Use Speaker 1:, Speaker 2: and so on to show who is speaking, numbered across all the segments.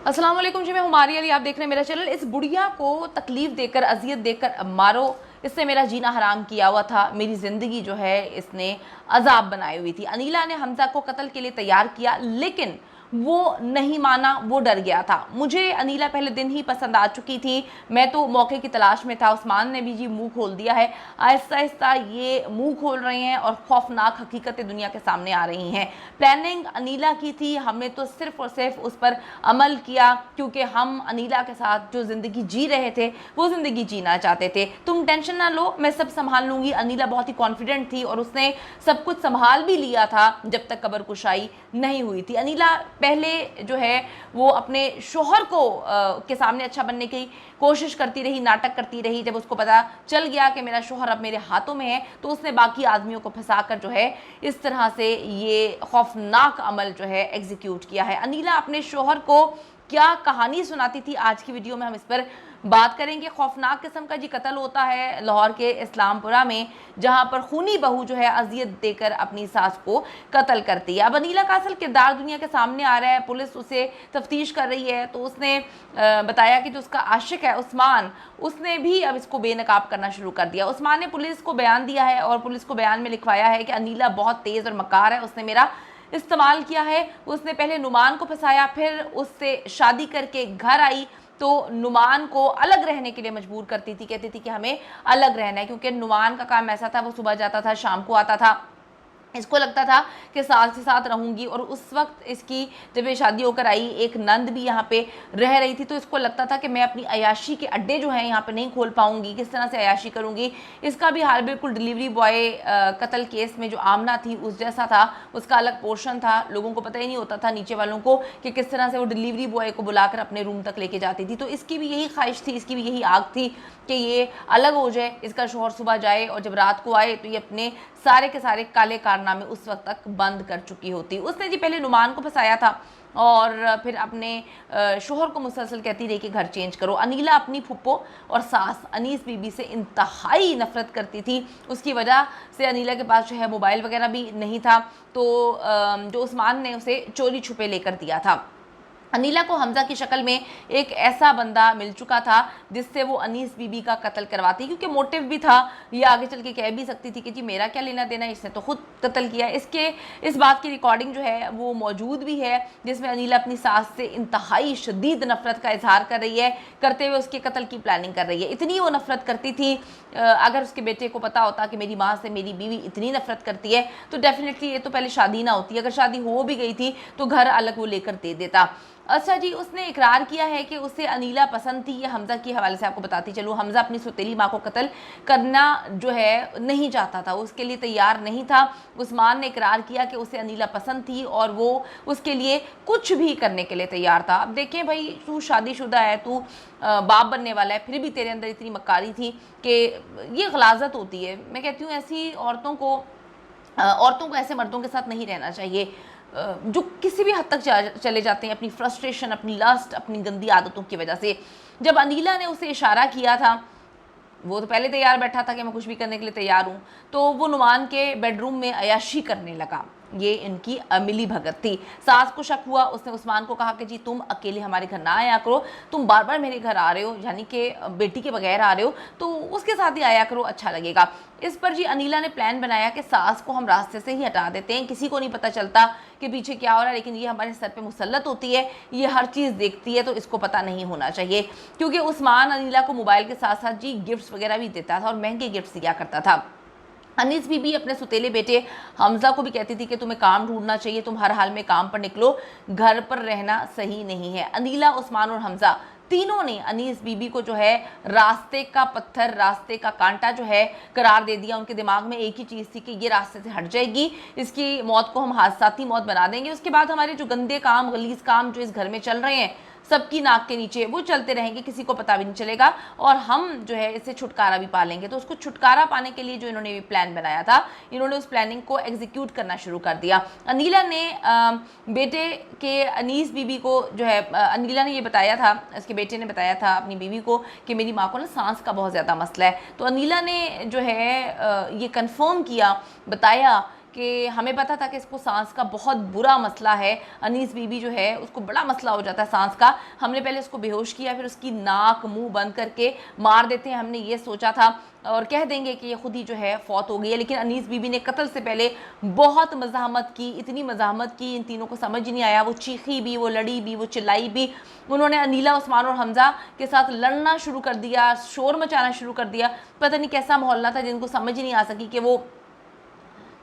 Speaker 1: अस्सलाम वालेकुम जी, मैं हुमारी अली, आप देख रहे हैं मेरा चैनल। इस बुढ़िया को तकलीफ देकर, अजियत देकर मारो, इससे मेरा जीना हराम किया हुआ था। मेरी ज़िंदगी जो है इसने अजाब बनाई हुई थी। अनीला ने हमजा को कत्ल के लिए तैयार किया, लेकिन वो नहीं माना, वो डर गया था। मुझे अनीला पहले दिन ही पसंद आ चुकी थी। मैं तो मौके की तलाश में था। उस्मान ने भी जी मुंह खोल दिया है। आहिस्ता आहिस्ता ये मुंह खोल रहे हैं और खौफनाक हकीकतें दुनिया के सामने आ रही हैं। प्लानिंग अनीला की थी, हमने तो सिर्फ और सिर्फ उस पर अमल किया क्योंकि हम अनीला के साथ जो ज़िंदगी जी रहे थे वो ज़िंदगी जीना चाहते थे। तुम टेंशन ना लो, मैं सब संभाल लूँगी। अनीला बहुत ही कॉन्फिडेंट थी और उसने सब कुछ संभाल भी लिया था जब तक कब्र कुशाई नहीं हुई थी। अनीला पहले जो है वो अपने शोहर को के सामने अच्छा बनने की कोशिश करती रही, नाटक करती रही। जब उसको पता चल गया कि मेरा शोहर अब मेरे हाथों में है, तो उसने बाकी आदमियों को फंसाकर जो है इस तरह से ये खौफनाक अमल जो है एग्जीक्यूट किया है। अनीला अपने शोहर को क्या कहानी सुनाती थी, आज की वीडियो में हम इस पर बात करेंगे। खौफनाक किस्म का जी कत्ल होता है लाहौर के इस्लामपुरा में, जहां पर खूनी बहू जो है अजियत देकर अपनी सास को कत्ल करती है। अब अनीला का असल किरदार दुनिया के सामने आ रहा है। पुलिस उसे तफ्तीश कर रही है, तो उसने बताया कि जो उसका आशिक है उस्मान, उसने भी अब इसको बेनकाब करना शुरू कर दिया। उस्मान ने पुलिस को बयान दिया है और पुलिस को बयान में लिखवाया है कि अनीला बहुत तेज़ और मकार है, उसने मेरा इस्तेमाल किया है। उसने पहले नुमान को फंसाया, फिर उससे शादी करके घर आई तो नुमान को अलग रहने के लिए मजबूर करती थी, कहती थी कि हमें अलग रहना है, क्योंकि नुमान का काम ऐसा था, वो सुबह जाता था शाम को आता था। इसको लगता था कि सास के साथ रहूंगी। और उस वक्त इसकी जब ये शादी होकर आई, एक नंद भी यहाँ पे रह रही थी, तो इसको लगता था कि मैं अपनी अयाशी के अड्डे जो हैं यहाँ पे नहीं खोल पाऊंगी, किस तरह से अयाशी करूंगी। इसका भी हाल बिल्कुल डिलीवरी बॉय कत्ल केस में जो आमना थी उस जैसा था। उसका अलग पोर्शन था, लोगों को पता ही नहीं होता था नीचे वालों को कि किस तरह से वो डिलीवरी बॉय को बुलाकर अपने रूम तक लेके जाती थी। तो इसकी भी यही ख्वाहिश थी, इसकी भी यही आग थी कि ये अलग हो जाए, इसका शोहर सुबह जाए और जब रात को आए तो ये अपने सारे के सारे काले कारनामे उस वक्त तक बंद कर चुकी होती। उसने जी पहले नुमान को फंसाया था और फिर अपने शोहर को मुसलसल कहती रही कि घर चेंज करो। अनीला अपनी फुप्पो और सास अनीस बीबी से इंतहाई नफरत करती थी। उसकी वजह से अनीला के पास जो है मोबाइल वगैरह भी नहीं था, तो जो उस्मान ने उसे चोरी छुपे लेकर दिया था। अनीला को हमजा की शक्ल में एक ऐसा बंदा मिल चुका था जिससे वो अनीस बीबी का कत्ल करवाती, क्योंकि मोटिव भी था। ये आगे चल के कह भी सकती थी कि जी मेरा क्या लेना देना, इसने तो खुद कत्ल किया। इस बात की रिकॉर्डिंग जो है वो मौजूद भी है, जिसमें अनीला अपनी सास से इंतहाई शदीद नफरत का इजहार कर रही है, करते हुए उसके कत्ल की प्लानिंग कर रही है। इतनी वो नफरत करती थी, अगर उसके बेटे को पता होता कि मेरी माँ से मेरी बीवी इतनी नफरत करती है तो डेफिनेटली ये तो पहले शादी ना होती। अगर शादी हो भी गई थी तो घर अलग वो लेकर दे देता। अच्छा जी, उसने इकरार किया है कि उसे अनीला पसंद थी। ये हमजा के हवाले से आपको बताती चलूँ, हमजा अपनी सौतेली माँ को कत्ल करना जो है नहीं चाहता था, उसके लिए तैयार नहीं था। उस्मान ने इकरार किया कि उसे अनीला पसंद थी और वो उसके लिए कुछ भी करने के लिए तैयार था। अब देखें भाई, तू शादीशुदा है, तू बाप बनने वाला है, फिर भी तेरे अंदर इतनी मक्कारी थी कि ये गलाजत होती है। मैं कहती हूँ ऐसी औरतों को ऐसे मर्दों के साथ नहीं रहना चाहिए जो किसी भी हद तक चले जाते हैं अपनी फ्रस्ट्रेशन, अपनी लस्ट, अपनी गंदी आदतों की वजह से। जब अनीला ने उसे इशारा किया था, वो तो पहले तैयार बैठा था कि मैं कुछ भी करने के लिए तैयार हूँ, तो वो नुमान के बेडरूम में अयाशी करने लगा। ये इनकी मिली भगत थी। सास को शक हुआ, उसने उस्मान को कहा कि जी तुम अकेले हमारे घर ना आया करो, तुम बार बार मेरे घर आ रहे हो, यानी कि बेटी के बगैर आ रहे हो, तो उसके साथ ही आया करो, अच्छा लगेगा। इस पर जी अनीला ने प्लान बनाया कि सास को हम रास्ते से ही हटा देते हैं, किसी को नहीं पता चलता कि पीछे क्या हो रहा है, लेकिन ये हमारे सर पे मुसल्लत होती है, ये हर चीज़ देखती है, तो इसको पता नहीं होना चाहिए। क्योंकि उस्मान अनीला को मोबाइल के साथ साथ जी गिफ्ट्स वगैरह भी देता था और महंगे गिफ्ट्स दिया करता था। अनीस बीबी अपने सुतेले बेटे हमजा को भी कहती थी कि तुम्हें काम ढूंढना चाहिए, तुम हर हाल में काम पर निकलो, घर पर रहना सही नहीं है। अनीला, उस्मान और हमजा तीनों ने अनीस बीबी को जो है रास्ते का पत्थर, रास्ते का कांटा जो है करार दे दिया। उनके दिमाग में एक ही चीज़ थी कि ये रास्ते से हट जाएगी, इसकी मौत को हम हादसाती मौत बना देंगे, उसके बाद हमारे जो गंदे काम, गलीज काम जो इस घर में चल रहे हैं सबकी नाक के नीचे वो चलते रहेंगे, किसी को पता भी नहीं चलेगा और हम जो है इससे छुटकारा भी पा लेंगे। तो उसको छुटकारा पाने के लिए जो इन्होंने प्लान बनाया था, इन्होंने उस प्लानिंग को एग्जीक्यूट करना शुरू कर दिया। अनीला ने बेटे के अनीस बीबी को जो है, अनीला ने ये बताया था, इसके बेटे ने बताया था अपनी बीवी को कि मेरी माँ को ना सांस का बहुत ज़्यादा मसला है। तो अनीला ने जो है ये कंफर्म किया, बताया कि हमें पता था कि इसको सांस का बहुत बुरा मसला है। अनीस बीबी जो है उसको बड़ा मसला हो जाता है सांस का। हमने पहले उसको बेहोश किया, फिर उसकी नाक मुंह बंद करके मार देते हैं, हमने ये सोचा था, और कह देंगे कि ये खुद ही जो है फौत हो गई है। लेकिन अनीस बीबी ने कत्ल से पहले बहुत मज़ाहमत की, इतनी मज़ाहमत की, इन तीनों को समझ ही नहीं आया। वो चीखी भी, वो लड़ी भी, वो चिल्लाई भी। उन्होंने अनीला, उस्मान और हमज़ा के साथ लड़ना शुरू कर दिया, शोर मचाना शुरू कर दिया। पता नहीं कैसा मोहल्ला था जिनको समझ ही नहीं आ सकी कि वो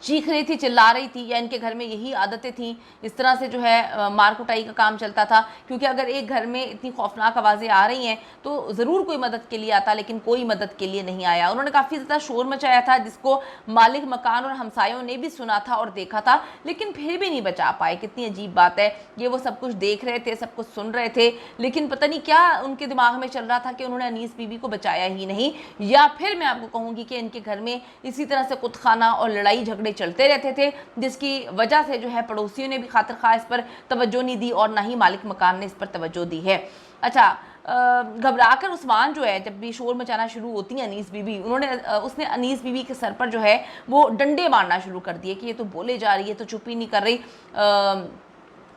Speaker 1: चीख रही थी, चिल्ला रही थी, या इनके घर में यही आदतें थीं। इस तरह से जो है मार कुटाई का काम चलता था। क्योंकि अगर एक घर में इतनी खौफनाक आवाज़ें आ रही हैं तो ज़रूर कोई मदद के लिए आता, लेकिन कोई मदद के लिए नहीं आया। उन्होंने काफ़ी ज़्यादा शोर मचाया था, जिसको मालिक मकान और हमसायों ने भी सुना था और देखा था, लेकिन फिर भी नहीं बचा पाए। कितनी अजीब बात है ये, वो सब कुछ देख रहे थे, सब कुछ सुन रहे थे, लेकिन पता नहीं क्या उनके दिमाग में चल रहा था कि उन्होंने अनीस बीबी को बचाया ही नहीं। या फिर मैं आपको कहूँगी कि इनके घर में इसी तरह से कुतखाना और लड़ाई झगड़े चलते रहते थे, जिसकी वजह से जो है पड़ोसियों ने भी खातिर खा इस पर तवज्जो नहीं दी, और ना ही मालिक मकान ने इस पर तवज्जो दी है। अच्छा, घबराकर उस्मान जो है, जब भी शोर मचाना शुरू होती है अनीस बीबी, उसने अनीस बीबी के सर पर जो है वो डंडे मारना शुरू कर दिए कि ये तो बोले जा रही है, तो चुप ही नहीं कर रही।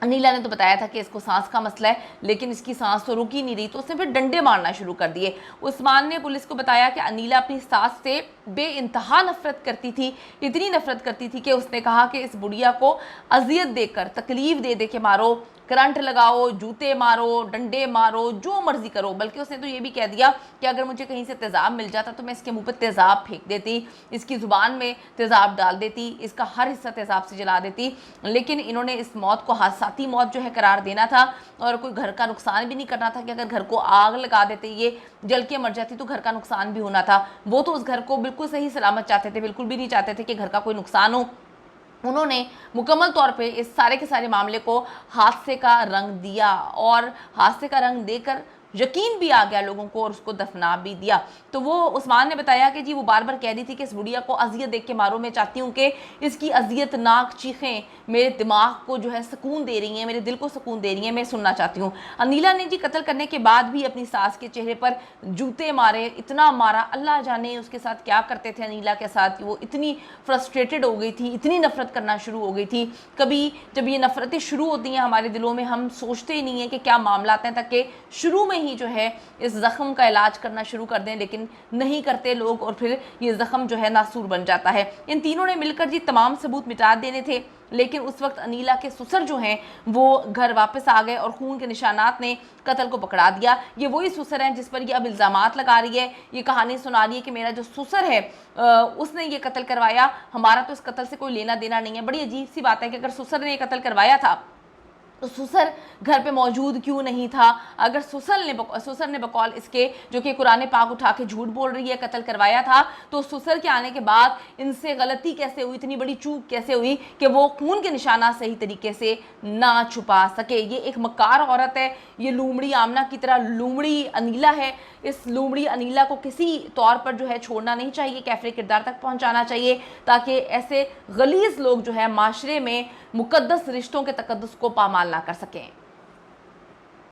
Speaker 1: अनीला ने तो बताया था कि इसको सांस का मसला है, लेकिन इसकी सांस तो रुक ही नहीं रही, तो उसने फिर डंडे मारना शुरू कर दिए। उस्मान ने पुलिस को बताया कि अनीला अपनी सास से बेइंतहा नफरत करती थी, इतनी नफरत करती थी कि उसने कहा कि इस बुढ़िया को अजियत देकर, तकलीफ दे दे के मारो, करंट लगाओ, जूते मारो, डंडे मारो, जो मर्जी करो। बल्कि उसने तो ये भी कह दिया कि अगर मुझे कहीं से तेज़ाब मिल जाता तो मैं इसके मुंह पर तेज़ाब फेंक देती, इसकी ज़ुबान में तेज़ाब डाल देती, इसका हर हिस्सा तेज़ाब से जला देती। लेकिन इन्होंने इस मौत को हादसाती मौत जो है करार देना था, और कोई घर का नुकसान भी नहीं करना था कि अगर घर को आग लगा देते, ये जल के मर जाती, तो घर का नुकसान भी होना था। वो तो उस घर को बिल्कुल सही सलामत चाहते थे, बिल्कुल भी नहीं चाहते थे कि घर का कोई नुकसान हो। उन्होंने मुकम्मल तौर पे इस सारे के सारे मामले को हादसे का रंग दिया, और हादसे का रंग देकर यकीन भी आ गया लोगों को, और उसको दफना भी दिया। तो वो उस्मान ने बताया कि जी वो बार बार कह रही थी कि इस बुढ़िया को अजियत देख के मारो, मैं चाहती हूँ कि इसकी अजियतनाक चीखें मेरे दिमाग को जो है सुकून दे रही हैं, मेरे दिल को सुकून दे रही हैं, मैं सुनना चाहती हूँ। अनीला ने जी कत्ल करने के बाद भी अपनी सास के चेहरे पर जूते मारे, इतना मारा, अल्लाह जाने उसके साथ क्या करते थे अनीला के साथ। वो इतनी फ्रस्ट्रेटेड हो गई थी, इतनी नफरत करना शुरू हो गई थी। कभी जब ये नफरतें शुरू होती हैं हमारे दिलों में, हम सोचते ही नहीं हैं कि क्या मामला हैं, ताकि शुरू में ही जो है इस जख्म का इलाज करना शुरू कर दें, लेकिन नहीं करते लोग, और फिर ये जख्म जो है नासूर बन जाता है। इन तीनों ने मिलकर जी तमाम सबूत मिटा देने थे, लेकिन उस वक्त अनीला के ससुर जो हैं वो घर वापस आ गए, और खून के निशानात ने कत्ल को पकड़ा दिया। ये वही ससुर हैं जिस पर ये अब इल्ज़ामात लगा रही है, ये कहानी सुना रही है कि मेरा जो ससुर है उसने ये कत्ल करवाया, हमारा तो इस कत्ल से कोई लेना देना नहीं है। बड़ी अजीब सी बात है कि अगर ससुर ने ये कत्ल करवाया था तो ससुर घर पे मौजूद क्यों नहीं था? अगर ससुर ने बकौल इसके, जो कि कुरान पाक उठा के झूठ बोल रही है, कत्ल करवाया था, तो ससुर के आने के बाद इनसे गलती कैसे हुई, इतनी बड़ी चूक कैसे हुई कि वो खून के निशाना सही तरीके से ना छुपा सके? ये एक मक्कार औरत है, ये लूमड़ी आमना की तरह लूमड़ी अनीला है। इस लूमड़ी अनीला को किसी तौर पर जो है छोड़ना नहीं चाहिए, कैफरे किरदार तक पहुंचाना चाहिए, ताकि ऐसे गलीज लोग जो है माशरे में मुकद्दस रिश्तों के तकद्दुस को पामाल ना कर सकें।